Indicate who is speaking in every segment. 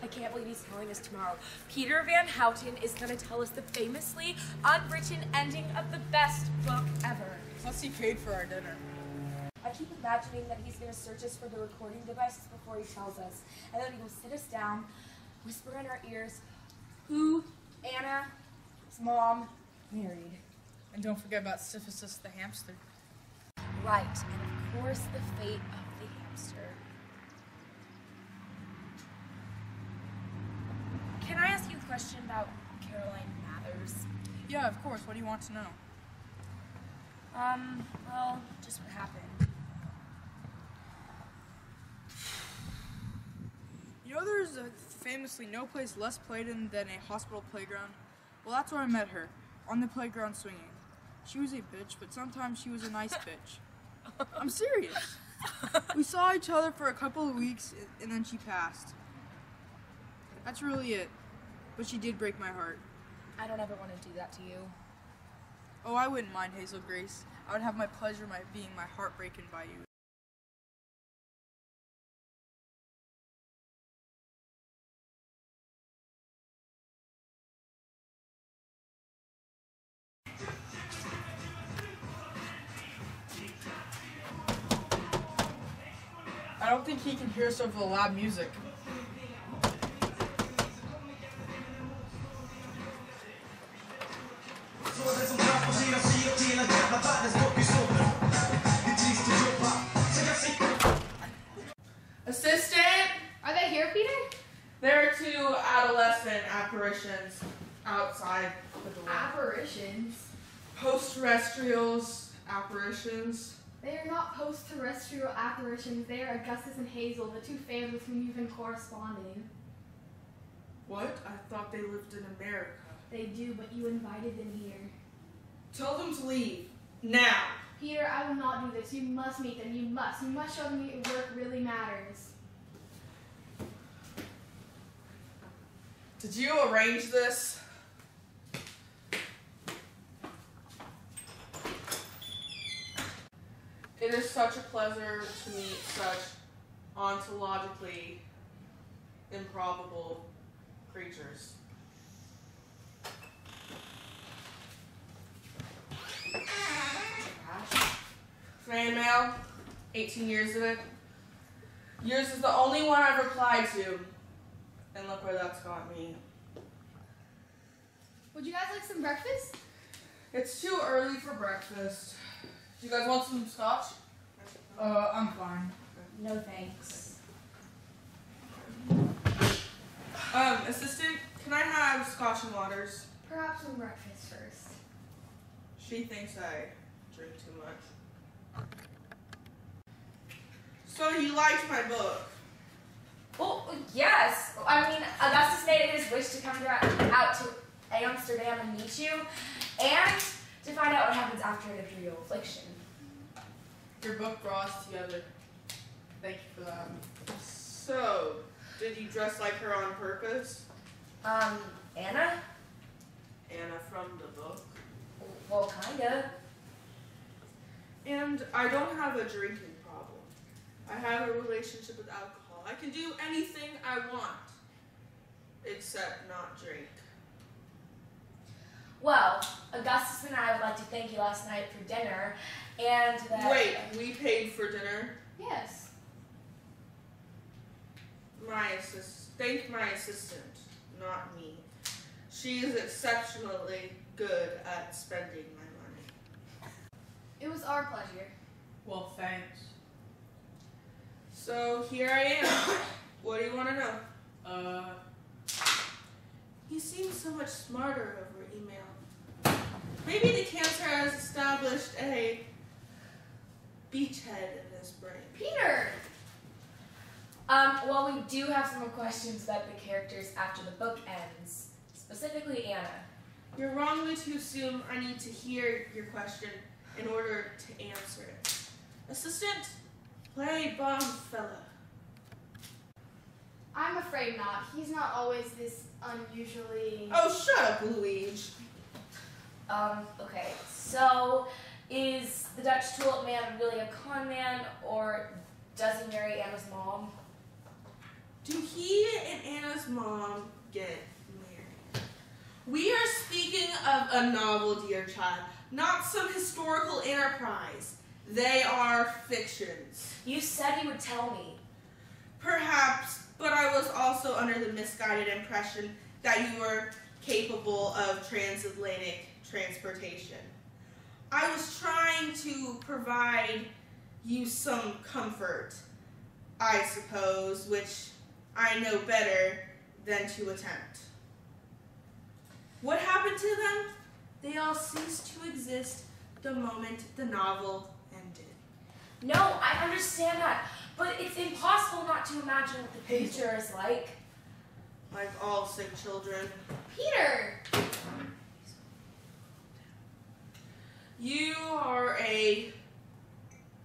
Speaker 1: I can't believe he's telling us tomorrow. Peter Van Houten is going to tell us the famously unwritten ending of the best book ever.
Speaker 2: Plus he paid for our dinner.
Speaker 1: I keep imagining that he's going to search us for the recording devices before he tells us. And then he will sit us down, whisper in our ears, who Anna's mom married.
Speaker 2: And don't forget about Syphilis the hamster.
Speaker 1: Right, and of course the fate of the hamster. Can I ask you a question about Caroline Mathers?
Speaker 2: Yeah, of course. What do you want to know?
Speaker 1: Well, just what happened.
Speaker 2: You know there's famously no place less played in than a hospital playground? Well, that's where I met her, on the playground swinging. She was a bitch, but sometimes she was a nice bitch. I'm serious. We saw each other for a couple of weeks, and then she passed. That's really it. But she did break my heart.
Speaker 1: I don't ever want to do that to you.
Speaker 2: Oh, I wouldn't mind, Hazel Grace. I would have my pleasure being my heart broken by you. I don't think he can hear us over the loud music.
Speaker 3: Assistant?
Speaker 4: Are they here, Peter?
Speaker 3: There are two adolescent apparitions outside the door.
Speaker 4: Apparitions?
Speaker 3: Post-terrestrials apparitions.
Speaker 4: They are not post-terrestrial apparitions. They are Augustus and Hazel, the two fans with whom you've been corresponding.
Speaker 3: What? I thought they lived in America.
Speaker 4: They do, but you invited them here.
Speaker 3: Tell them to leave. Now.
Speaker 4: Peter, I will not do this. You must meet them. You must. You must show them that work really matters.
Speaker 3: Did you arrange this? It is such a pleasure to meet such ontologically improbable creatures. Fan mail, 18 years of it. Yours is the only one I've replied to. And look where that's got me.
Speaker 4: Would you guys like some breakfast?
Speaker 3: It's too early for breakfast. Do you guys want some scotch?
Speaker 2: I'm fine.
Speaker 1: No thanks.
Speaker 3: Assistant, can I have scotch and waters?
Speaker 4: Perhaps some breakfast first.
Speaker 3: She thinks I drink too much. So you liked my book?
Speaker 1: Well, yes. I mean, Augustus made it his wish to come out to Amsterdam and meet you, and to find out what happens after an imperial affliction.
Speaker 3: Your book brought us together. Thank you for that. So, did you dress like her on purpose?
Speaker 1: Anna?
Speaker 3: Anna from the book.
Speaker 1: Well, kinda.
Speaker 3: And I don't have a drinking problem. I have a relationship with alcohol. I can do anything I want, except not drink.
Speaker 1: Well, Augustus and I would like to thank you last night for dinner, and that...
Speaker 3: Wait, we paid for dinner?
Speaker 4: Yes.
Speaker 3: Thank my assistant, not me. She is exceptionally good at spending my money.
Speaker 4: It was our pleasure.
Speaker 2: Well, thanks.
Speaker 3: So here I am. What do you want to know? You seem so much smarter over email. Maybe the cancer has established a beachhead in his brain.
Speaker 4: Peter!
Speaker 1: Well, we do have some more questions about the characters after the book ends, specifically Anna.
Speaker 3: You're wrongly to assume I need to hear your question in order to answer it. Assistant, play Bond fella.
Speaker 4: I'm afraid not. He's not always this unusually...
Speaker 3: Oh, shut up, Luigi.
Speaker 1: Okay, so is the Dutch tulip man really a con man, or does he marry Anna's mom?
Speaker 3: do he and Anna's mom get married? We are speaking of a novel, dear child, not some historical enterprise. They are fictions.
Speaker 1: You said you would tell me.
Speaker 3: Perhaps, but I was also under the misguided impression that you were capable of transatlantic transportation. I was trying to provide you some comfort, I suppose, which I know better than to attempt. What happened to them? They all ceased to exist the moment the novel ended.
Speaker 1: No, I understand that, but it's impossible not to imagine what the future is like.
Speaker 3: Like all sick children.
Speaker 1: Peter!
Speaker 3: You are a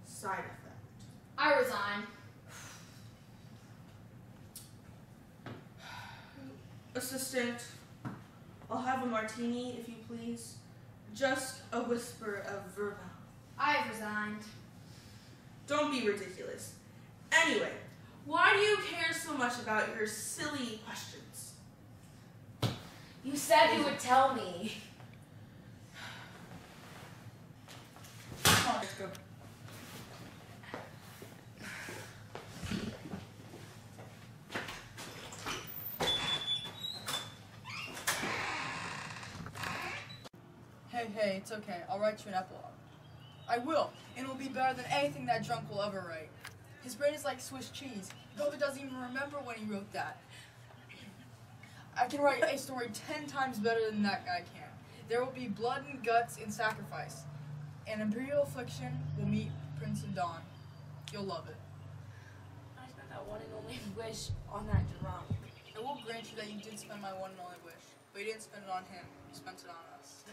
Speaker 3: side effect.
Speaker 4: I resign.
Speaker 3: Assistant, I'll have a martini, if you please. Just a whisper of verbal.
Speaker 4: I have resigned.
Speaker 3: Don't be ridiculous. Anyway, why do you care so much about your silly questions?
Speaker 1: You said you would tell me.
Speaker 2: Come on, let's go. Hey, it's okay. I'll write you an epilogue. I will, and it will be better than anything that drunk will ever write. His brain is like Swiss cheese. He probably doesn't even remember when he wrote that. I can write a story 10 times better than that guy can. There will be blood and guts and sacrifice. And Imperial Affliction will meet Prince and Dawn. You'll love it.
Speaker 1: I spent that one and only wish on that drum.
Speaker 2: I will grant you that you did spend my one and only wish, but you didn't spend it on him. You spent it on us.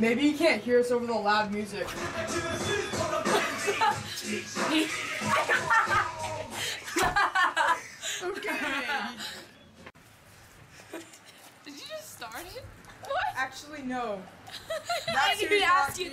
Speaker 2: Maybe you can't hear us over the loud music. Okay.
Speaker 1: Did you just start it? What?
Speaker 2: Actually, no.
Speaker 1: I didn't even ask you.